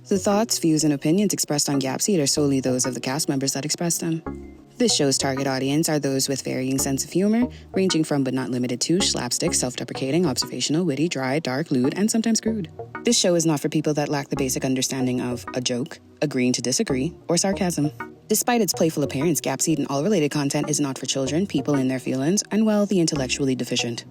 The thoughts, views, and opinions expressed on Gapseed are solely those of the cast members that express them. This show's target audience are those with varying sense of humor, ranging from but not limited to slapstick, self-deprecating, observational, witty, dry, dark, lewd, and sometimes crude. This show is not for people that lack the basic understanding of a joke, agreeing to disagree, or sarcasm. Despite its playful appearance, Gapseed and all related content is not for children, people in their feelings, and well, the intellectually deficient.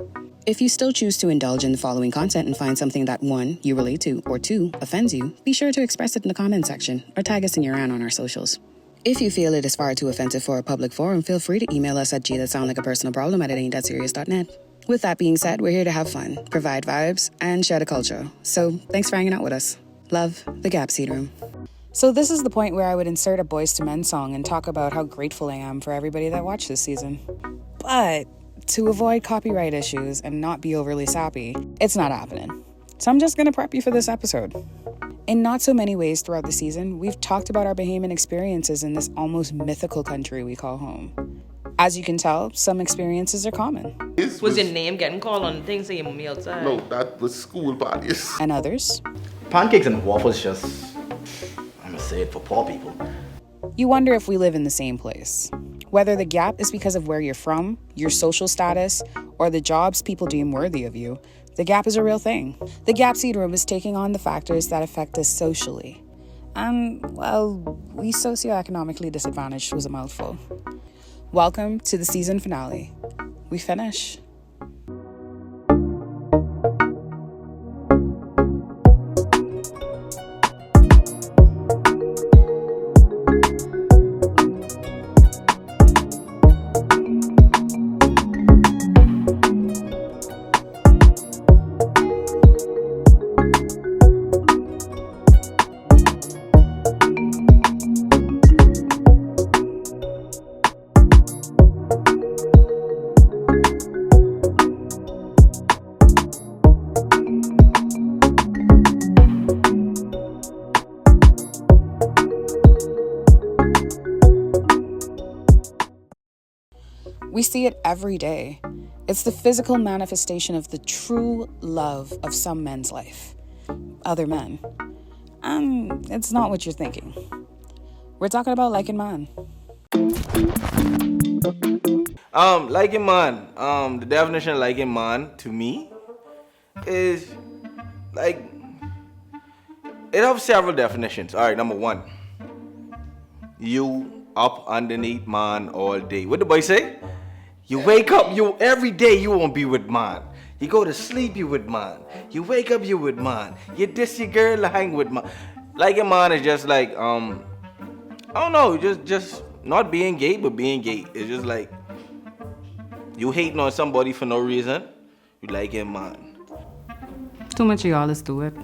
If you still choose to indulge in the following content and find something that 1, you relate to, or 2, offends you, be sure to express it in the comment section or tag us in your rant on our socials. If you feel it is far too offensive for a public forum, feel free to email us at gthatsoundlikeapersonalproblem@itain'tthatserious.net. With that being said, we're here to have fun, provide vibes, and share the culture. So thanks for hanging out with us. Love, the Gapseed Room. So this is the point where I would insert a Boyz II Men song and talk about how grateful I am for everybody that watched this season. But to avoid copyright issues and not be overly sappy, it's not happening. So I'm just going to prep you for this episode. In not so many ways throughout the season, we've talked about our Bahamian experiences in this almost mythical country we call home. As you can tell, some experiences are common. Was your name getting called on things that you mommy outside? No, that was school parties. And others. Pancakes and waffles just, I'm gonna say it, for poor people. You wonder if we live in the same place. Whether the gap is because of where you're from, your social status, or the jobs people deem worthy of you, the gap is a real thing. The Gapseed Room is taking on the factors that affect us socially. And, well, we socioeconomically disadvantaged was a mouthful. Welcome to the season finale. We finish. We see it every day. It's the physical manifestation of the true love of some men's life. Other men. And it's not what you're thinking. We're talking about liking man. Liking man. The definition of liking man to me is like, it has several definitions. All right, number 1. You up underneath man all day. What the boy say? You wake up, every day you won't be with man. You go to sleep, you with man. You wake up, you with man. You diss your girl, hang with man. Liking man is just like, I don't know, just not being gay, but being gay. It's just like, you hating on somebody for no reason. You liking man. Too much of y'all, let's do it.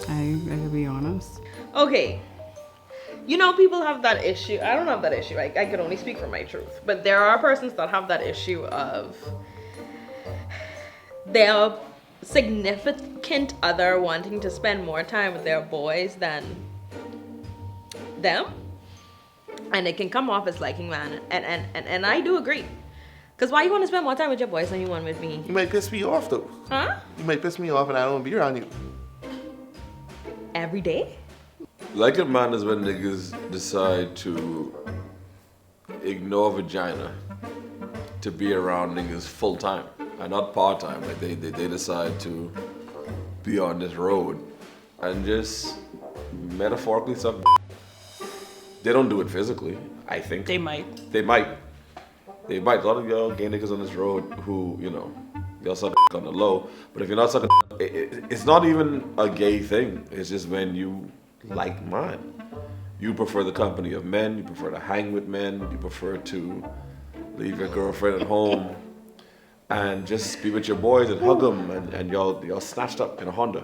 I can be honest. Okay. You know, people have that issue. I don't have that issue. I can only speak for my truth. But there are persons that have that issue of their significant other wanting to spend more time with their boys than them. And it can come off as liking man. And I do agree. Because why you want to spend more time with your boys than you want with me? You might piss me off, though. Huh? You might piss me off and I don't be around you. Every day? Like a man is when niggas decide to ignore vagina to be around niggas full time and not part time. Like they decide to be on this road and just metaphorically suck. They don't do it physically, I think. They might. They might. A lot of y'all gay niggas on this road who, y'all suck on the low. But if you're not sucking, it's not even a gay thing. It's just when you like mine. You prefer the company of men, you prefer to hang with men, you prefer to leave your girlfriend at home and just be with your boys and hug them and y'all snatched up in a Honda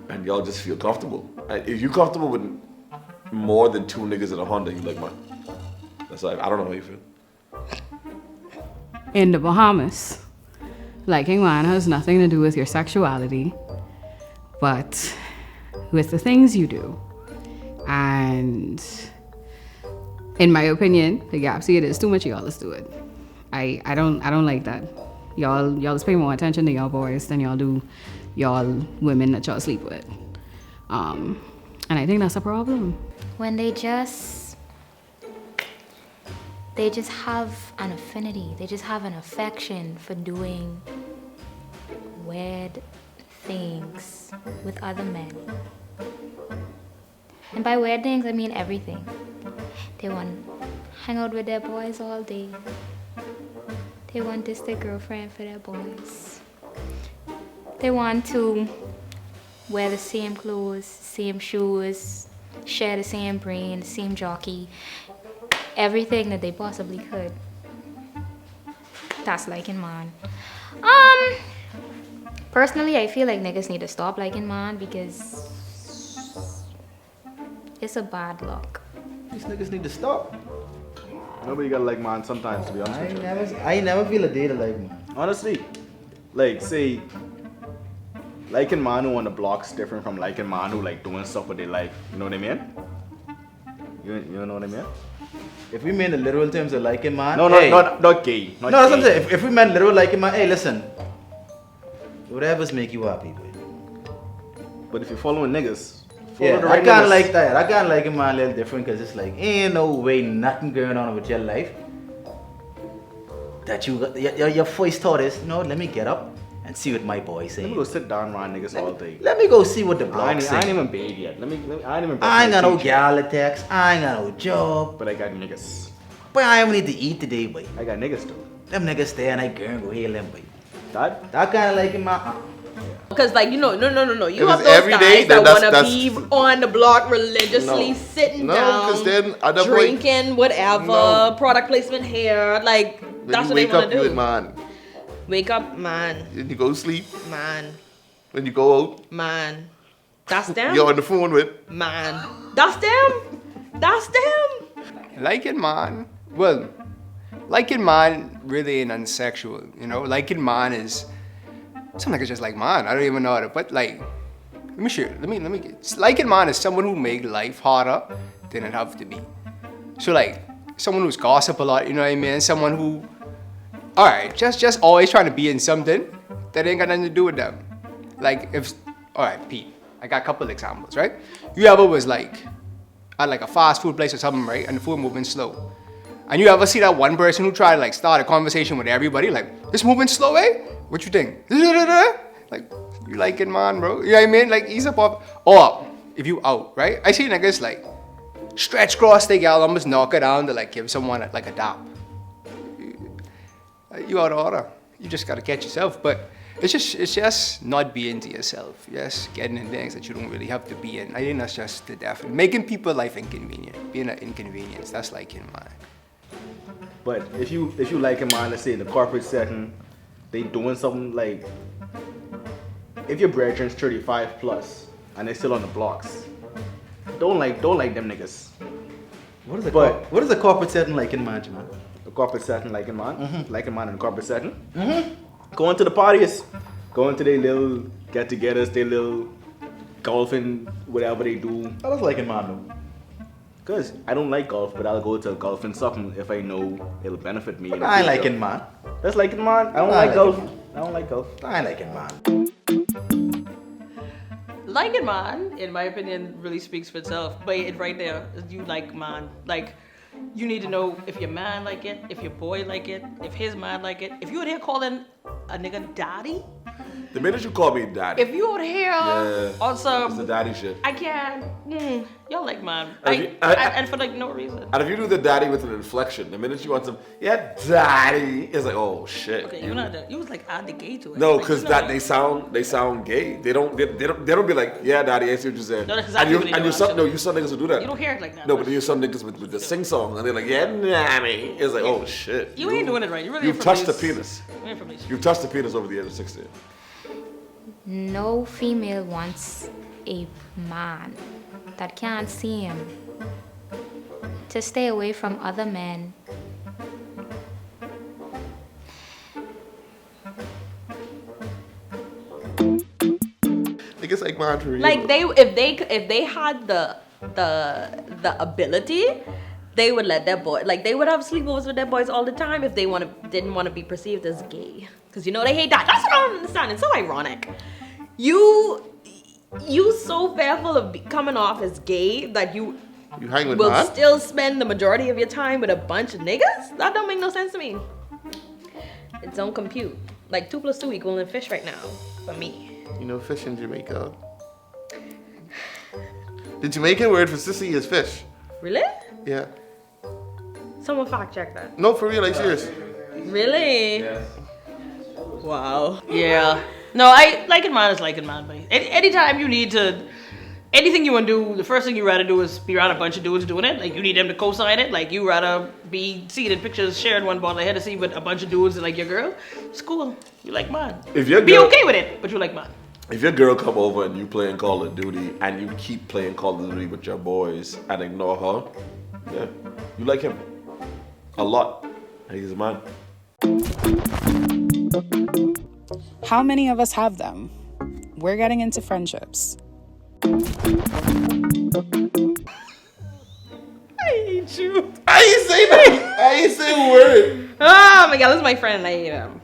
and y'all just feel comfortable. And if you're comfortable with more than 2 niggas in a Honda, you like mine. That's like, I don't know how you feel. In the Bahamas, liking man has nothing to do with your sexuality, but with the things you do. And in my opinion, the Gapseed is too much of y'all, let's do it. I don't like that. Y'all just pay more attention to y'all boys than y'all do y'all women that y'all sleep with. And I think that's a problem. When they just have an affinity, they just have an affection for doing weird things with other men. And by weird things, I mean everything. They want to hang out with their boys all day. They want this their girlfriend for their boys. They want to wear the same clothes, same shoes, share the same brain, the same jockey, everything that they possibly could. That's liking man. Personally, I feel like niggas need to stop liking man because it's a bad luck. These niggas need to stop. Nobody gotta like man sometimes, to be honest with you. I never feel a day to like man. Honestly, like say, liking man who on the block's different from liking man who like doing stuff what they like. You know what I mean? You know what I mean? If we mean the literal terms of liking man, No, hey, not gay. no, that's what I'm saying. If we meant literal liking man, hey, listen, whatever's make you happy, boy. But if you're following niggas, follow Yeah, the I right can't niggas. like that. I can't like a man a little different because it's like ain't no way nothing going on with your life that your first thought is, no, let me get up and see what my boy Let say. me go sit down around niggas all day. Let me go see what the I block ain't say. even paid yet. I ain't even. I ain't got no teach you. gal to text. I ain't got no job. But I got niggas. But I even need to eat today, boy. I got niggas too. Them niggas stay and I go hail them, boy. That That kind of like in my. Because like no. You If have it's those every guys day, that then want to that's- be on the block religiously, No. sitting No, down, 'cause then other boy- drinking, whatever, No. product placement here, like When that's you what they wake want up, to you do. with man. Wake up, man, When you go sleep, man, when you go out, man. That's them, you're on the phone with. man. That's them. That's them. Liking man, well, liking man really ain't unsexual, you know? Liking man is, some niggas just like man, I don't even know how to, but like, let me share, let me get, liking man is someone who make life harder than it have to be. So like, someone who's gossip a lot, you know what I mean? Someone who, alright, just always trying to be in something that ain't got nothing to do with them. Like if, alright, Pete, I got a couple examples, right? You ever was like, at like a fast food place or something, right? And the food moving slow. And you ever see that one person who try to like start a conversation with everybody, like, it's moving slow, eh? What you think? Like, you like it, man, bro? You know what I mean? Like, ease up off. Or, if you out, right? I see niggas like, stretch cross they gal, almost knock her down to like give someone like a dap. You out of order. You just gotta catch yourself. But it's just not being to yourself. Yes, getting in things that you don't really have to be in. I think that's just the definite. Making people life inconvenient. Being an inconvenience. That's liking, man. But if you like a man, let's say in the corporate setting, they doing something like, if your brethren's 35 plus and they still on the blocks, don't like them niggas. What is a But- what is a corporate setting like in man, man? The corporate setting, like a man, like a man in the corporate setting. Going to the parties, going to their little get-togethers, their little golfing, whatever they do. I was like in man though. Cause I don't like golf, but I'll go to golfing something if I know it'll benefit me. in the I ain't future. like in man. That's like it, man. I don't I like like golf. it. I don't like golf. I ain't like in man. Liking man, in my opinion, really speaks for itself. But it right there, you like man. Like, you need to know if your man like it, if your boy like it, if his man like it. If you out here calling a nigga daddy, The minute you call me daddy, if you out here Yeah. on it's some, the daddy shit. I can't, y'all like man. And for like no reason. And if you do the daddy with an inflection, the minute you want some, yeah, daddy, it's like, oh shit. Okay, you not you was like add the gay to it. No, Like, because you know, they sound gay. They don't be like, yeah, daddy, I see what you're saying. No, that's exactly what they do, you some actually. you some niggas will do that. You don't hear it like that. No, but then you some niggas with the sing song and they're like, yeah, daddy. It's like, oh shit. You ain't doing it right. You really You've ain't touched the from these- penis. you ain't from these- You've touched the penis over the age of 16. No female wants a man that can't see him to stay away from other men. Niggas like man for real. Like if they had the ability, they would let their boy they would have sleepovers with their boys all the time if they didn't want to be perceived as gay. Cause you know they hate that. That's what I don't understand. It's so ironic. You so fearful of coming off as gay that you You hang with will man? still spend the majority of your time with a bunch of niggas? That don't make no sense to me. It don't compute. Like 2 + 2 equaling fish right now for me. You know fish in Jamaica. The Jamaican word for sissy is fish. Really? Yeah. Someone fact check that. No, for real, like serious. Really? Wow. Yeah. No, I liking mine is liking mine, buddy. Anytime you need to, anything you want to do, the first thing you rather do is be around a bunch of dudes doing it. Like you need them to co-sign it. Like you rather be seen in pictures sharing one bottle of Hennessy with a bunch of dudes and like your girl. It's cool. You like mine. If your Be girl, okay with it, but you like mine. if your girl come over and you playing Call of Duty and you keep playing Call of Duty with your boys and ignore her, yeah, you like him a lot. And he's mine. How many of us have them? We're getting into friendships. I hate you. I ain't say that. I ain't say a word. Oh my god, this is my friend and I hate him.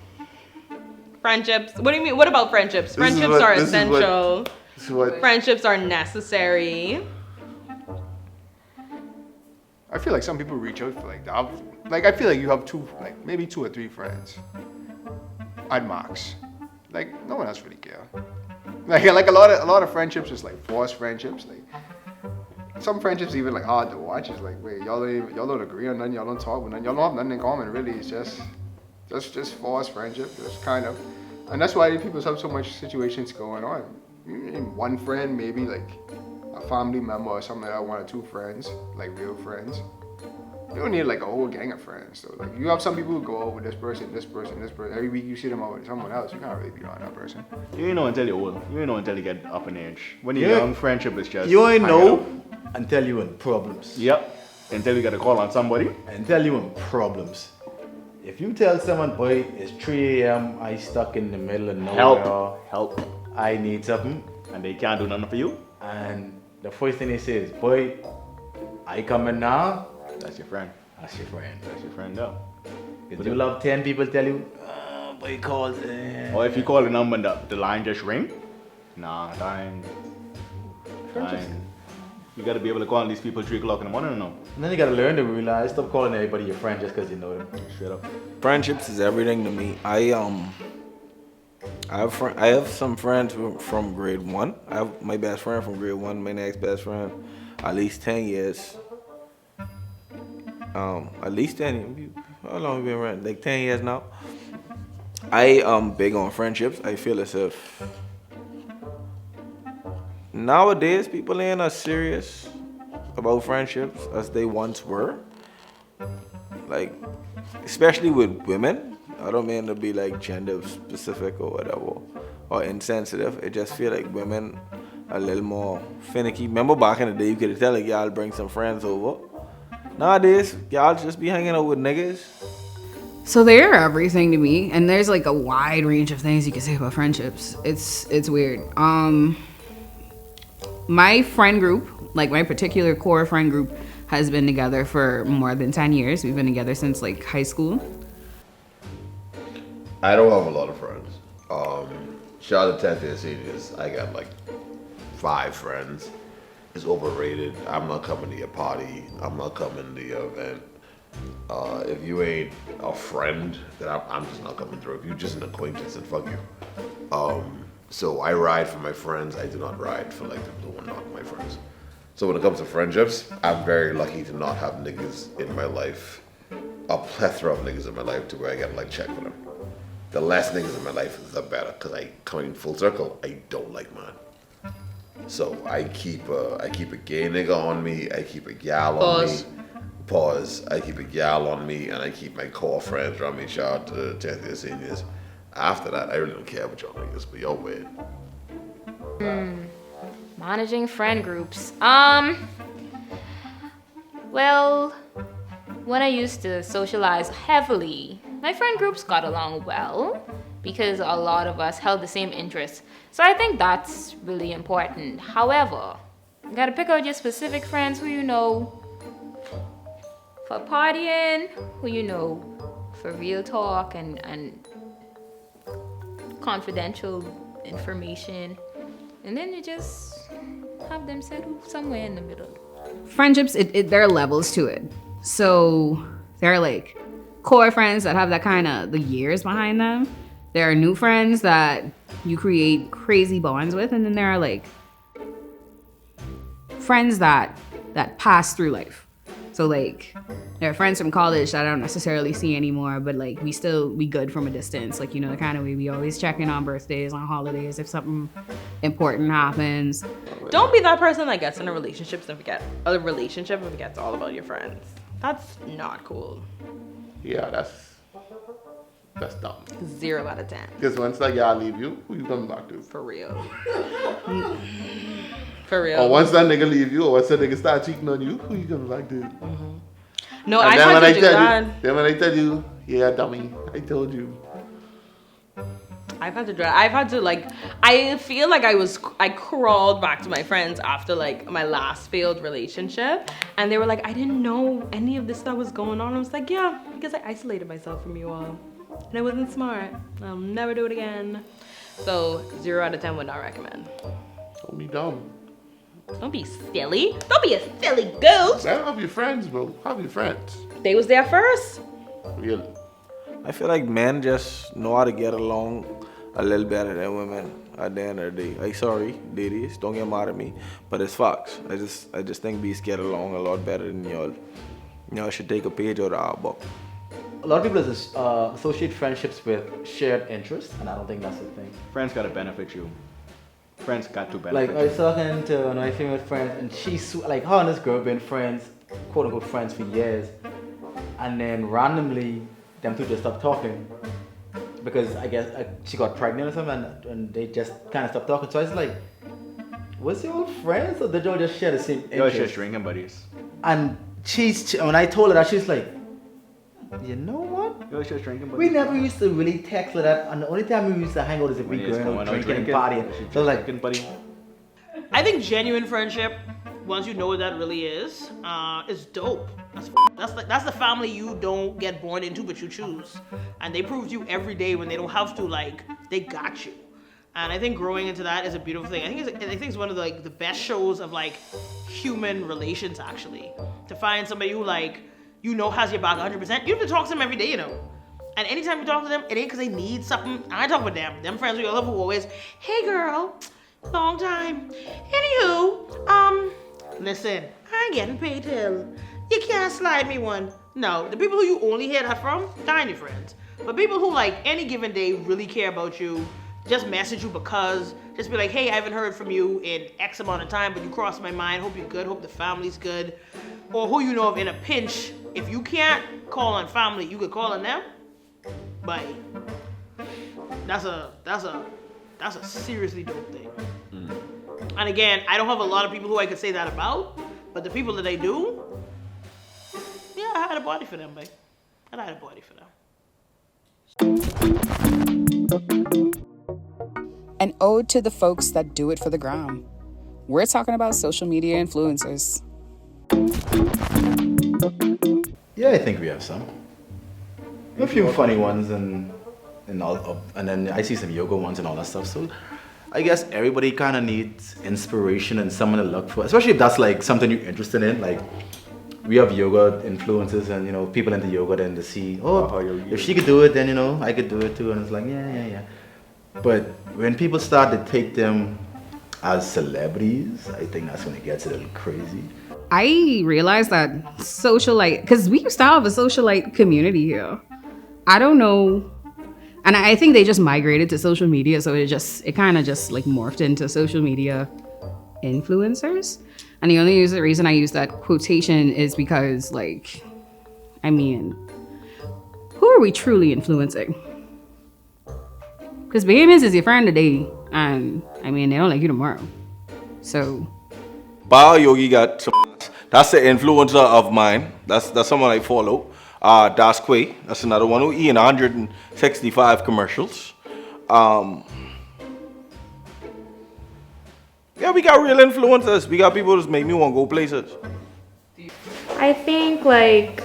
Friendships. What do you mean? What about friendships? is Friendships what- are this is what- essential. This is what Friendships are necessary. I feel like some people reach out for like that. Like I feel like you have maybe 2 or 3 friends at max. Like no one else really care. Like a lot of friendships is like forced friendships. Like some friendships even like hard to watch. It's like wait, y'all don't agree on nothing. Y'all don't talk with nothing. Y'all don't have nothing in common really. It's just forced friendship. Just kind of, and that's why people have so much situations going on. One friend maybe like a family member or something like that, 1 or 2 friends, like real friends. You don't need like a whole gang of friends. So like you have some people who go out with this person. Every week you see them out with someone else. You can't really be around that person. You ain't know until you're old. You ain't know until you get up in age. When you're Yeah. young, friendship is just. You ain't hanging know out. until you in problems. Yep. Until you get a call on somebody. Until you in problems. If you tell someone, boy, it's 3 a.m., I stuck in the middle of nowhere. Help. I need something. And they can't do nothing for you. And the first thing they say is, boy, I coming now. That's your friend. That's your friend. That's your friend, though. If you love 10 people tell you, boy, calls. Or if you call the number and the line just ring. Nah, time. You gotta be able to call on these people 3 o'clock in the morning or no? And then you gotta learn to realize, stop calling everybody your friend just because you know them. Straight up. Friendships is everything to me. I have some friends from grade 1. I have my best friend from grade 1, my next best friend, at least 10 years. At least 10. How long have we been around? Like 10 years now. I big on friendships. I feel as if nowadays people ain't as serious about friendships as they once were. Like, especially with women. I don't mean to be like gender specific or whatever, or insensitive. I just feel like women are a little more finicky. Remember back in the day, you could tell like y'all bring some friends over. Nowadays, y'all just be hanging out with niggas. So they're everything to me, and there's like a wide range of things you can say about friendships. It's weird. My friend group, like my particular core friend group, has been together for more than 10 years. We've been together since like high school. I don't have a lot of friends. Shout out to 10th year seniors. I got like 5 friends. It's overrated. I'm not coming to your party. I'm not coming to your event. If you ain't a friend, then I'm just not coming through. If you're just an acquaintance, then fuck you. So I ride for my friends. I do not ride for like the people who are not my friends. So when it comes to friendships, I'm very lucky to not have niggas in my life, a plethora of niggas in my life to where I gotta like check for them. The less niggas in my life, the better. Cause coming full circle, I don't like mine. So I keep a gay nigga on me. I keep a gal on me. Pause. I keep a gal on me, and I keep my core friends around me. Shout out to the 10th year seniors. After that, I really don't care about y'all niggas, but y'all weird. Managing friend groups. Well, when I used to socialize heavily, my friend groups got along well because a lot of us held the same interests. So I think that's really important. However, you gotta pick out your specific friends who you know for partying, who you know for real talk and confidential information. And then you just have them settle somewhere in the middle. Friendships, there are levels to it. So there are like core friends that have that kind of the years behind them. There are new friends that you create crazy bonds with, and then there are like friends that pass through life. So like there are friends from college that I don't necessarily see anymore, but like we good from a distance. Like, you know, the kind of way we always check in on birthdays, on holidays, if something important happens. Don't be that person that gets in a relationship and forgets all about your friends. That's not cool. Yeah, that's dumb. 0 out of 10. Because once that guy leave you, who you coming back to? For real. For real. Or once that nigga leave you, or once that nigga start cheating on you, who you coming back to? No, I've had to do that. Then when I tell you, yeah, dummy, I told you. I've had to like, I feel like I crawled back to my friends after like my last failed relationship, and they were like, I didn't know any of this stuff was going on. I was like, yeah, because I isolated myself from you all, and I wasn't smart. I'll never do it again. So 0 out of 10 would not recommend. Don't be dumb. Don't be silly. Don't be a silly goose. Have your friends, bro. Have your friends. They was there first. Really. I feel like men just know how to get along a little better than women at the end of the day. I'm sorry, ladies, don't get mad at me, but it's facts. I just think bees get along a lot better than y'all. Y'all should take a page out of our book. A lot of people associate friendships with shared interests, and I don't think that's the thing. Friends gotta benefit you. Friends got to benefit Like, you. I was talking to my female friend, and she's like, her and this girl been friends, quote unquote friends, for years, and then randomly, them two just stopped talking because I guess she got pregnant or something, and they just kind of stopped talking. So I was like, was you all friends, or did y'all just share the same interest? Y'all just drinking buddies. And when I told her that, she's like, you know what? Y'all just drinking buddies. We never used to really text like that, and the only time we used to hang out is if we go out drinking and partying. So like, buddy. I think genuine friendship, once you know what that really is dope. That's the family you don't get born into, but you choose, and they prove to you every day when they don't have to. Like, they got you, and I think growing into that is a beautiful thing. I think it's one of the best shows of like human relations, actually, to find somebody who like has your back 100%. You have to talk to them every day, and anytime you talk to them, it ain't because they need something. I talk with them friends we all have who always, hey girl, long time. Anywho, listen, I ain't getting paid till. You can't slide me one. No, the people who you only hear that from, kind of friends. But people who like any given day really care about you, just message you because, just be like, hey, I haven't heard from you in X amount of time, but you crossed my mind. Hope you're good. Hope the family's good. Or who you know of in a pinch. If you can't call on family, you could call on them. But that's a seriously dope thing. And again, I don't have a lot of people who I could say that about, but the people that I do, yeah, I had a body for them, babe. I had a body for them. An ode to the folks that do it for the gram. We're talking about social media influencers. yeah, I think we have some. A few funny ones and then I see some yoga ones and all that stuff. So I guess everybody kind of needs inspiration and someone to look for, especially if that's like something you're interested in. Like, we have yoga influences, and people into yoga, then to see, if she could do it, then I could do it too. And it's like, yeah. But when people start to take them as celebrities, I think that's when it gets a little crazy. I realized that socialite, because we used to have a socialite community here. I don't know, and I think they just migrated to social media, so it kind of just like morphed into social media influencers. And the only reason I use that quotation is because, like, I mean, who are we truly influencing? Because Bahamians is your friend today, and I mean, they don't like you tomorrow. So, Bao Yogi got some. That's the influencer of mine. That's someone I follow. Das Quay. That's another one who in 165 commercials. Yeah, we got real influencers. We got people that make me want to go places. I think like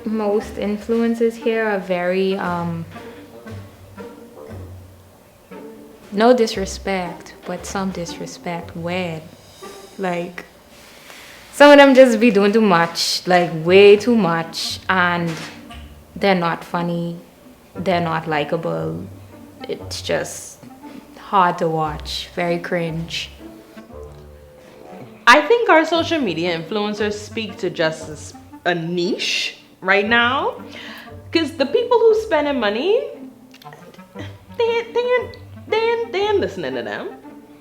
most influences here are very No disrespect, but some disrespect. Weird. Like, some of them just be doing too much, like way too much, and they're not funny, they're not likable. It's just hard to watch, very cringe. I think our social media influencers speak to just a niche right now, because the people who spending money, they ain't listening to them.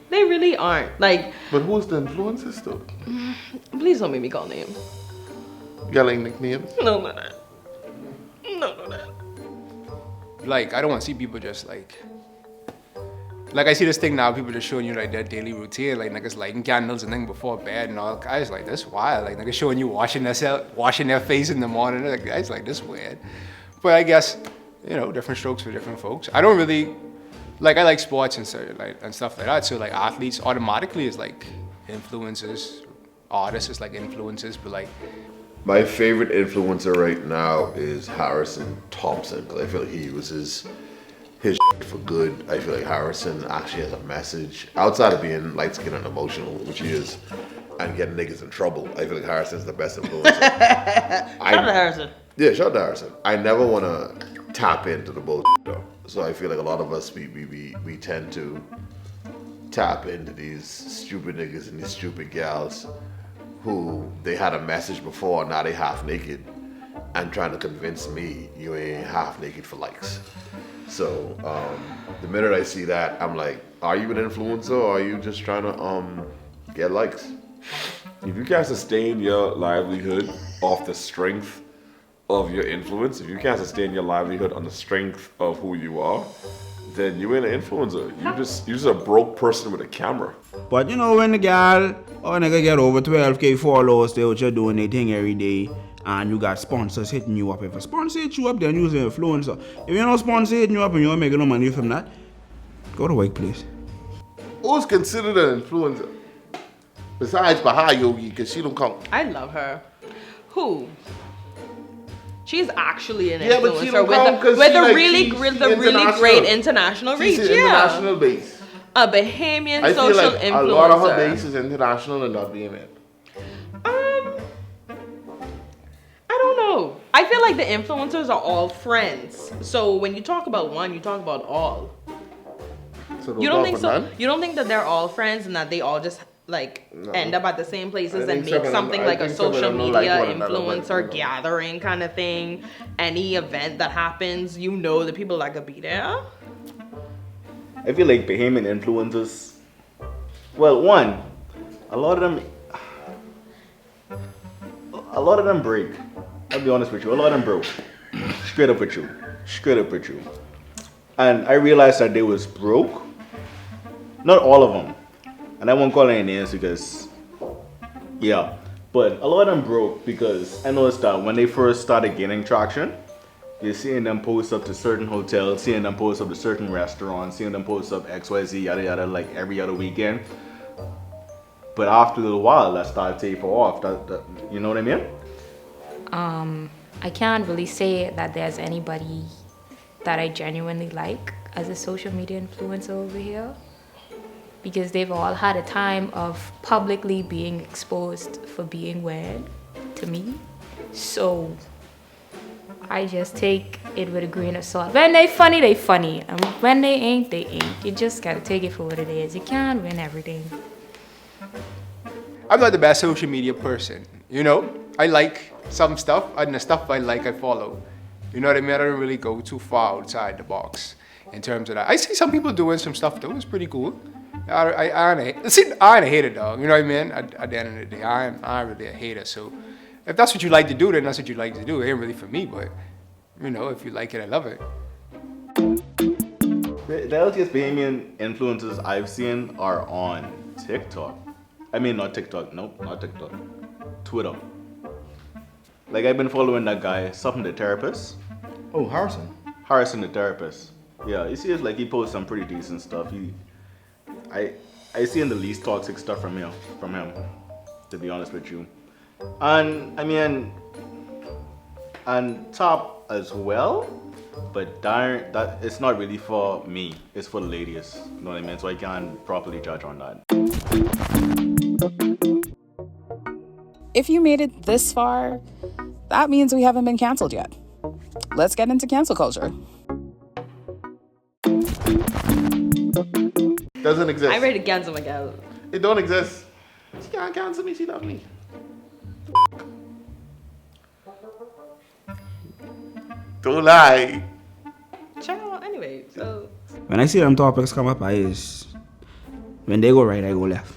They really aren't. Like, But who's the influencers though? please don't make me call names. You got like nicknames? No, no. Like, I don't want to see people just like I see this thing now, people just showing you like their daily routine, like niggas lighting candles and then before bed and all. Guys like, this wild. Like niggas showing you washing their face in the morning. Like, guys like, this weird. But I guess, you know, different strokes for different folks. I don't really like, I like sports and stuff like that. So like athletes automatically is like influencers, artists is like influencers, but like My favorite influencer right now is Harrison Thompson, because I feel like he uses his for good. I feel like Harrison actually has a message outside of being light skinned and emotional, which he is, and getting niggas in trouble. I feel like Harrison's the best influencer. Shout out to Harrison. Yeah, shout out to Harrison. I never want to tap into the bullshit though. So I feel like a lot of us, we tend to tap into these stupid niggas and these stupid gals who they had a message before, now they half naked and trying to convince me you ain't half naked for likes. So the minute I see that, I'm like, are you an influencer or are you just trying to get likes? If you can't sustain your livelihood off the strength of your influence, if you can't sustain your livelihood on the strength of who you are, then you ain't an influencer. You're just a broke person with a camera. But you know, when the girl or nigga get over 12K followers, they out here doing their thing every day, and you got sponsors hitting you up. If a sponsor hit you up, then you're an influencer. If you know sponsor hitting you up and you're making no money from that, go to work, please. Who's considered an influencer? Besides Bahai Yogi, because she don't count. I love her. Who? She's actually an Yeah, but she influencer don't count 'cause with she, a like, really she's really great international reach. She's Yeah, international base. a Bahamian I feel social like influencer. a lot of her base is international and not Bahamian. I don't know. I feel like the influencers are all friends. So when you talk about one, you talk about all. So You don't think for so? none? You don't think that they're all friends and that they all just like end up at the same places I and think some make of them- something I like a think some of social them don't like media one another, but, influencer you know. gathering kind of thing? Any event that happens, you know the people that could be there. I feel like Bahamian influencers, well, one, a lot of them break. I'll be honest with you, a lot of them broke. Straight up with you. And I realized that they was broke. Not all of them. And I won't call any names because, yeah. But a lot of them broke because I noticed that when they first started gaining traction, you're seeing them post up to certain hotels, seeing them post up to certain restaurants, seeing them post up XYZ, yada yada, like every other weekend. But after a little while, that started to taper off. That you know what I mean? I can't really say that there's anybody that I genuinely like as a social media influencer over here, because they've all had a time of publicly being exposed for being weird to me. So I just take it with a grain of salt. When they funny, they funny. And when they ain't, they ain't. You just gotta take it for what it is. You can't win everything. I'm not the best social media person, you know? I like some stuff, and the stuff I like, I follow. You know what I mean? I don't really go too far outside the box in terms of that. I see some people doing some stuff that was pretty cool. I ain't a hater, dog. You know what I mean? At the end of the day, I ain't really a hater. So if that's what you like to do, then that's what you like to do. It ain't really for me, but you know, if you like it, I love it. The LTS Bahamian influencers I've seen are on TikTok. I mean, not TikTok. Nope, not TikTok. Twitter. Like, I've been following that guy, something the therapist. Oh, Harrison. Harrison the therapist. Yeah, you see, it's like he posts some pretty decent stuff. I seen the least toxic stuff from him, to be honest with you. And I mean, and top as well, but that it's not really for me. It's for the ladies. You know what I mean? So I can't properly judge on that. If you made it this far, that means we haven't been canceled yet. Let's get into cancel culture. Doesn't exist. I'm ready to cancel my gal. It don't exist. She can't cancel me. She love me. Don't lie. Child, anyway, so When I see them topics come up, when they go right, I go left.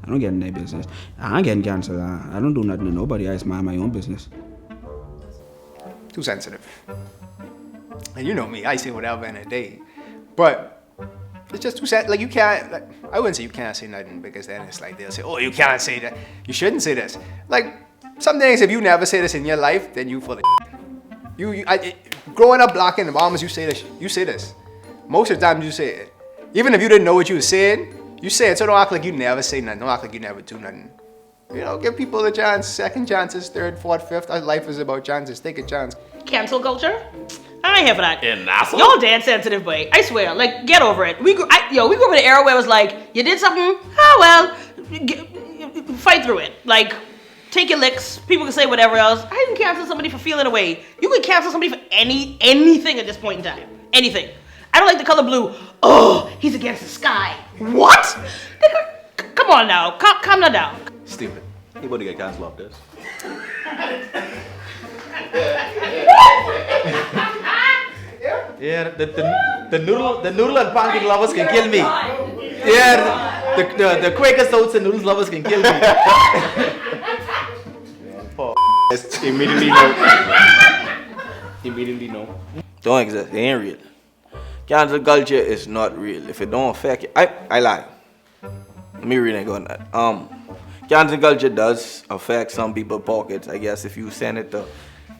I don't get in their business. I ain't getting canceled. I don't do nothing to nobody. I just mind my own business. Too sensitive. And you know me, I say whatever in a day. But it's just too sad. Like, you can't, like, I wouldn't say you can't say nothing, because then it's like they'll say, oh, you can't say that. You shouldn't say this. Like, some things, if you never say this in your life, then you full of growing up black in the Bahamas, you say this. You say this. Most of the time, you say it. Even if you didn't know what you were saying, you say it. So don't act like you never say nothing. Don't act like you never do nothing. You know, give people a chance. Second chances, third, fourth, fifth. Life is about chances. Take a chance. Cancel culture? I ain't here for that. In Nassau? Y'all damn sensitive, boy. I swear. Like, get over it. We grew up in an era where it was like, you did something, fight through it. Like, take your licks. People can say whatever else. I didn't cancel somebody for feeling away. You can cancel somebody for anything at this point in time. Anything. I don't like the color blue. Oh, he's against the sky. What? Nigga, come on now. Calm down. Stupid. He about to get canceled off this. Yeah, the noodle and pancake lovers can kill me. Yeah, the Quaker oats and noodles lovers can kill me. Immediately no. Don't exist. It ain't real. Cancel culture is not real. If it don't affect you, I lie. Let me really go on that. Cancel culture does affect some people's pockets, I guess, if you send it to.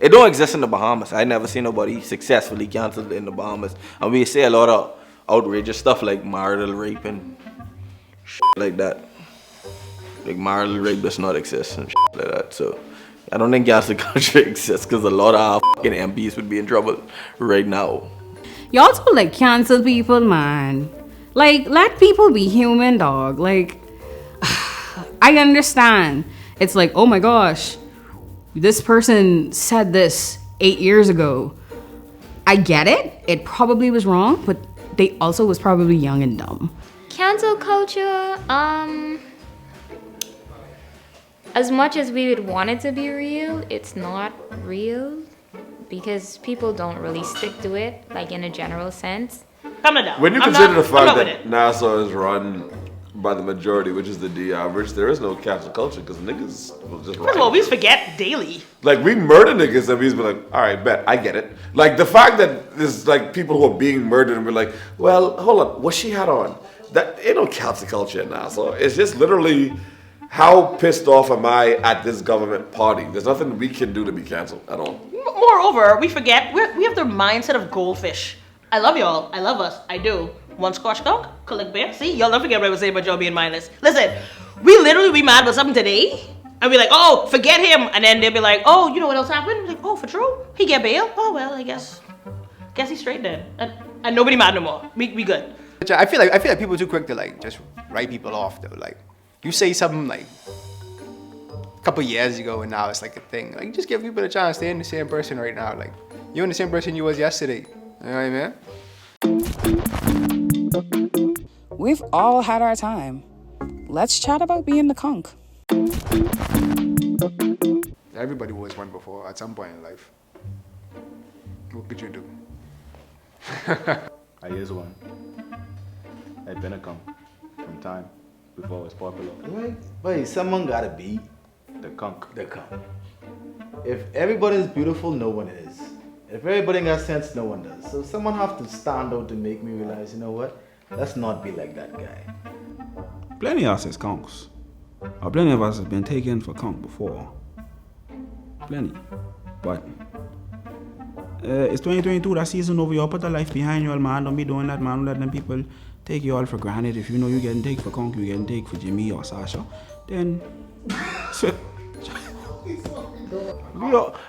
It don't exist in the Bahamas. I never seen nobody successfully canceled in the Bahamas. And we say a lot of outrageous stuff like marital rape and shit like that. Like marital rape does not exist and shit like that. So I don't think cancel culture exists, because a lot of our fucking MPs would be in trouble right now. Y'all don't like cancel people, man. Like, let people be human, dog. Like, I understand. It's like, oh my gosh, this person said this 8 years ago. I get it. It probably was wrong, but they also was probably young and dumb. Cancel culture, as much as we would want it to be real, it's not real, because people don't really stick to it, like in a general sense. Come down. When you consider the fact that Nassau is run by the majority, which is the D average, there is no cancel culture, because niggas will just First of all, we forget daily. Like, we murder niggas and we just be like, all right, bet, I get it. Like, the fact that there's like people who are being murdered and we're like, well, hold on, what she had on? That ain't no cancel culture in Nassau. It's just literally, how pissed off am I at this government party? There's nothing we can do to be canceled at all. Moreover, we forget, we have the mindset of goldfish. I love y'all. I love us. I do. One scotch skunk, collect bear. See, y'all don't forget what I was saying about y'all being mindless. Listen, we literally be mad about something today, and be like, oh, forget him. And then they'll be like, oh, you know what else happened? Like, oh, for true? He get bail? Oh, well, I guess he's straight then. And nobody mad no more. We good. I feel like people are too quick to like just write people off though. Like, you say something like a couple years ago and now it's like a thing. Like, just give people a chance. They're in the same person right now. Like, you're in the same person you was yesterday. You know what I mean? We've all had our time. Let's chat about being the conch. Everybody was one before at some point in life. What could you do? I is one. I've been a conch from time before it was popular. But someone gotta be The conch. the conch. If everybody's beautiful, no one is. If everybody got sense, no one does. So someone have to stand out to make me realize, you know what? Let's not be like that guy. Plenty of us is conchs. Or plenty of us have been taken for conch before. Plenty. But it's 2022, that season over. Y'all put the life behind y'all, man. Don't be doing that, man. Don't let them people take you all for granted. If you know you're getting taken for conch, you're getting taken for Jimmy or Sasha, then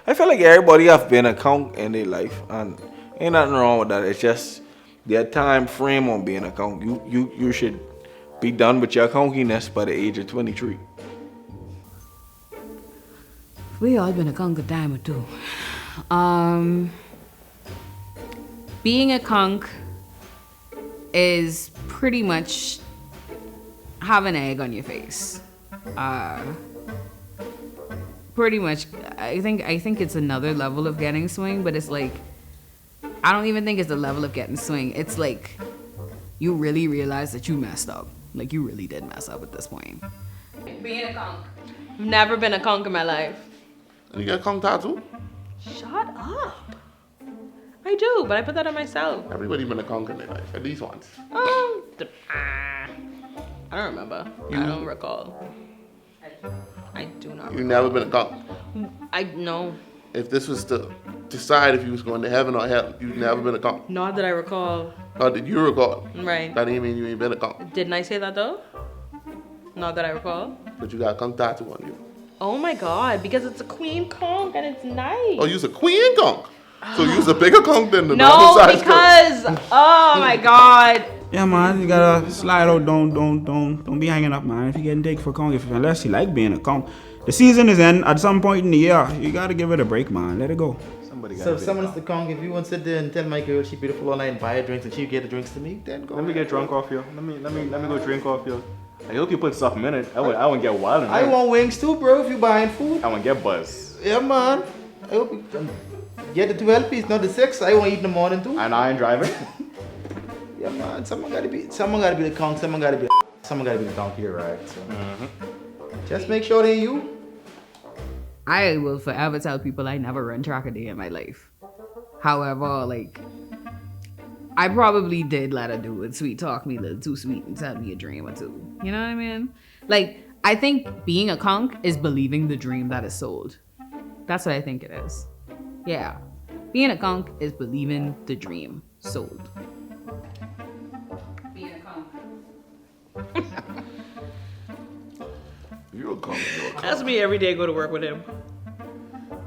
I feel like everybody have been a conk in their life, and ain't nothing wrong with that. It's just their time frame on being a conk. You should be done with your conkiness by the age of 23. We all been a conk a time or two. Being a conk is pretty much have an egg on your face. Pretty much, I think it's another level of getting swing, but it's like, I don't even think it's the level of getting swing. It's like, you really realize that you messed up. Like, you really did mess up at this point. Being a conk. I've never been a conk in my life. And you got a conk tattoo? Shut up. I do, but I put that on myself. Everybody been a conk in their life, at least once. I don't remember. I don't recall. I do not. You never been a conk. I know. If this was to decide if you was going to heaven or hell, you've never been a conk. Not that I recall. Or did you recall? Right. That didn't mean you ain't been a conk. Didn't I say that though? Not that I recall. But you got a conk tattoo on you. Oh my god, because it's a queen conch and it's nice. Oh, you's a queen conk. So you's a bigger conk than the No, normal size because oh my god. Yeah, man, you gotta slide out. Don't be hanging up, man. If you're getting taken for a conk, unless you like being a conk, the season is end at some point in the year. You gotta give it a break, man. Let it go. So if someone's the conk, if you want to sit there and tell my girl she's beautiful all night and buy her drinks and she get the drinks to me, then go. Let me get drunk off you. Let me go drink off you. I hope you put something in it. I wouldn't get wild in I there. want wings too, bro, if you buying food. I wouldn't get buzz. Yeah, man. I hope you get the 12 piece, not the 6. I want to eat in the morning too. And I ain't driving. Yeah, man. Someone gotta be the conk. Someone gotta be the conk here, right? So. Just make sure they you. I will forever tell people I never run track a day in my life. However, like, I probably did let a dude sweet talk me a little too sweet and tell me a dream or two. You know what I mean? Like, I think being a conk is believing the dream that is sold. That's what I think it is. Yeah. Being a conk is believing the dream sold. Being a conk. You're a conk. That's me every day. I go to work with him.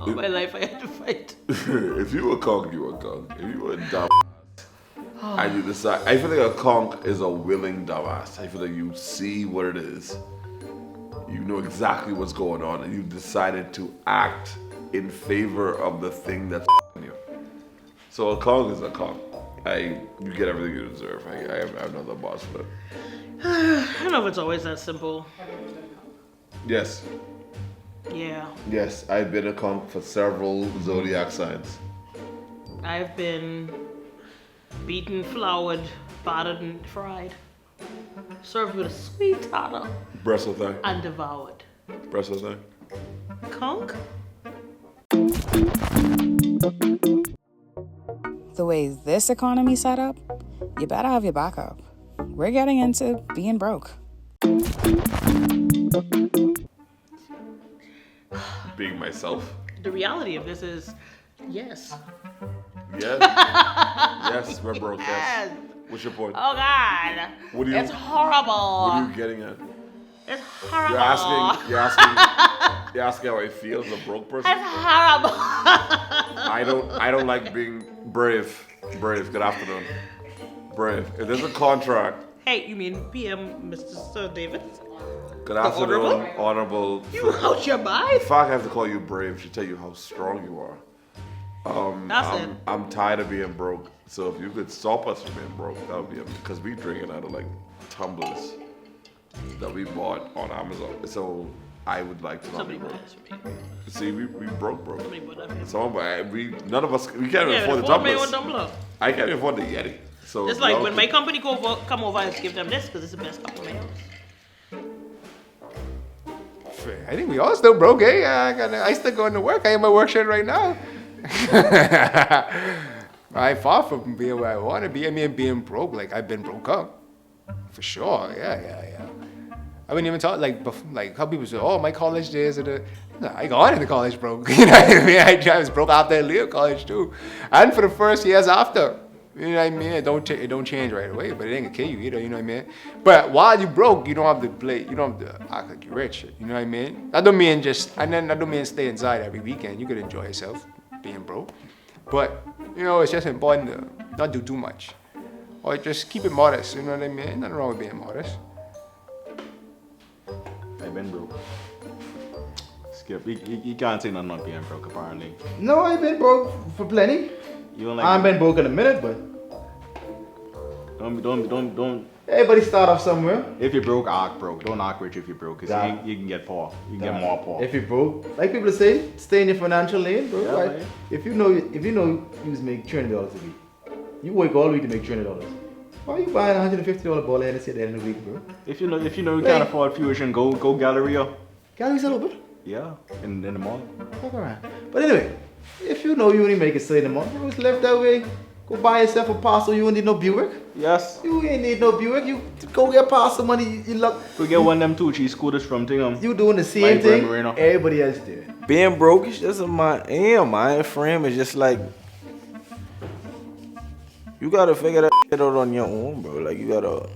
All my life I had to fight. If you were a conk, you were a conk. If you were a dumb and you decide, I feel like a conk is a willing dumbass. I feel like you see what it is, you know exactly what's going on, and you decided to act in favor of the thing that's you. So a conk is a conk. You get everything you deserve. I'm not the boss for it. I don't know if it's always that simple. Yes. Yeah. Yes, I've been a conk for several zodiac signs. I've been beaten, floured, battered, and fried. Served with a sweet tartar. Breast or thigh? And devoured. Breast or thigh? Conk? The way this economy set up, you better have your backup. We're getting into being broke. Being myself. The reality of this is, yes. Yes. Yes, we're broke. Yes. What's your point? Oh God. What do you? It's horrible. What are you getting at? It's horrible. You're asking how I feel as a broke person. It's horrible. I don't like being brave. Brave. Good afternoon. Brave. If there's a contract. Hey, you mean PM, Mr. Sir David? Good afternoon, honorable. You out your mind? The fact I have to call you brave should tell you how strong you are. I'm tired of being broke. So if you could stop us from being broke, that would be because we drinking out of like tumblers that we bought on Amazon. So I would like to not be broke. See, we broke. None of us we can't even afford the tumblers. I can't even afford the Yeti. So it's like when my company come over, I have to give them this because it's the best cup of my house. I think we all still broke, eh? I still going to work. I have my work shirt right now. I far from being where I want to be. I mean, being broke, like I've been broke up. For sure, yeah. I wouldn't even talk, like how people say, oh, my college days are the... No, I got into college broke. You know what I mean? I was broke after I leave college too. And for the first years after. You know what I mean? It don't change right away, but it ain't gonna kill you either. You know what I mean? But while you broke, you don't have to play. You don't have to act like you're rich. You know what I mean? That don't mean that don't mean stay inside every weekend. You could enjoy yourself being broke, but you know it's just important to not do too much, or just keep it modest. You know what I mean? Nothing wrong with being modest. I've been broke. Skip, you can't say nothing about being broke apparently. No, I've been broke for plenty. You don't like I haven't been broke in a minute, but don't. Everybody start off somewhere. If you're broke, act broke. Don't act rich if you're broke, because you can get poor. You can get more poor. If you're broke, like people say, stay in your financial lane, bro. Yeah, Right? man. If you know you make $20 a week, you work all week to make $20. Why are you buying $150 ball and at the end of the week, bro? If you know you can't afford Fusion, go Galleria. Gallery's still open? Yeah, in the mall. Fuck around. But anyway, if you know you only make a certain amount, bro, it's left that way. Go buy yourself a parcel. You don't need no Buick. Yes. You ain't need no Buick. You go get parcel money. You look. We get one of them 2G scooters from Tingham. You doing the same thing everybody else doing. Being broke is just mind frame. It's just like you gotta figure that shit out on your own, bro. Like you gotta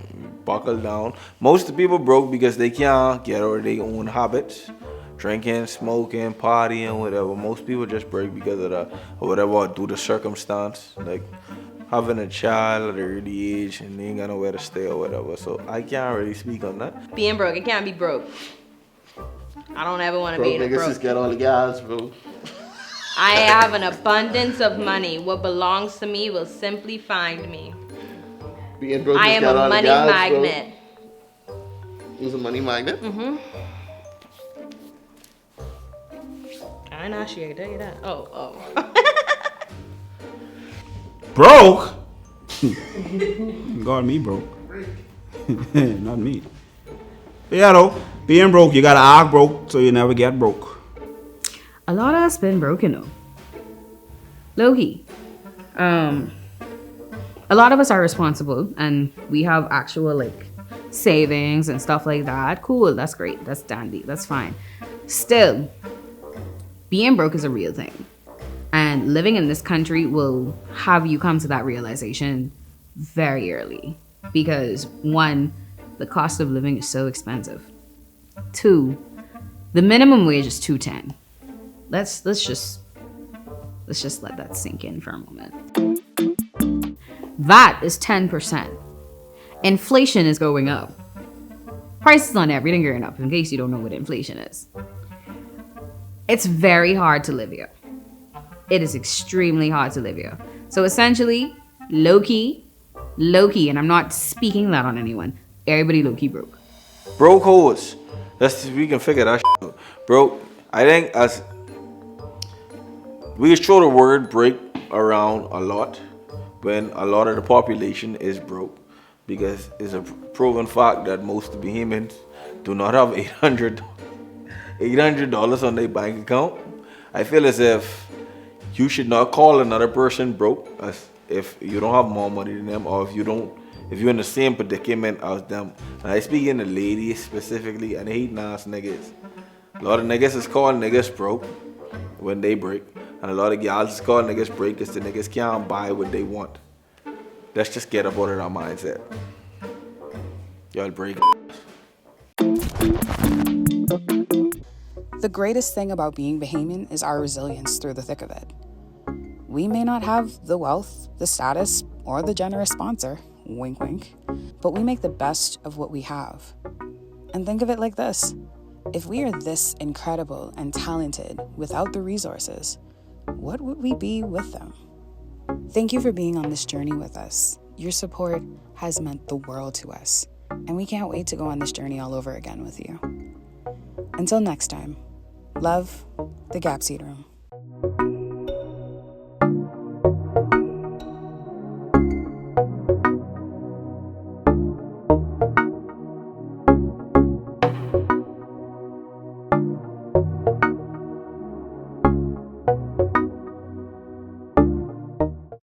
buckle down. Most of the people broke because they can't get out of their own habits. Drinking, smoking, partying, whatever. Most people just break because of that, or whatever, or due to circumstance. Like having a child at an early age and they ain't got nowhere to stay or whatever. So I can't really speak on that. Being broke, it can't be broke. I don't ever want to be in a Niggas broke. just get all the guys, bro. I have an abundance of money. What belongs to me will simply find me. Being broke I just am got a all the money guys, magnet. Bro. Who's a money magnet? Mm-hmm. I ain't asked you, I can tell you that. Oh. Broke? God, me broke. Not me. But yeah, though, being broke, you gotta act broke so you never get broke. A lot of us been broken though. Low-key. A lot of us are responsible and we have actual like savings and stuff like that. Cool, that's great. That's dandy. That's fine. Still, being broke is a real thing. And living in this country will have you come to that realization very early. Because one, the cost of living is so expensive. Two, the minimum wage is $2.10. Let's just let that sink in for a moment. That is 10%. Inflation is going up. Prices on everything going up, in case you don't know what inflation is. It's very hard to live here. It is extremely hard to live here. So essentially, low-key, and I'm not speaking that on anyone, everybody low-key broke. Broke hoes. We can figure that shit out. Broke, I think as we throw the word break around a lot when a lot of the population is broke, because it's a proven fact that most Bahamians do not have $800 on their bank account. I feel as if you should not call another person broke as if you don't have more money than them, or if you're in the same predicament as them. And I speak in the ladies specifically, and hating ass niggas. A lot of niggas is calling niggas broke when they break, and a lot of gals is calling niggas break because the niggas can't buy what they want. Let's just get up out of our mindset. Y'all break. The greatest thing about being Bahamian is our resilience through the thick of it. We may not have the wealth, the status, or the generous sponsor, wink wink, but we make the best of what we have. And think of it like this. If we are this incredible and talented without the resources, what would we be with them? Thank you for being on this journey with us. Your support has meant the world to us, and we can't wait to go on this journey all over again with you. Until next time, love, the Gapseed Room.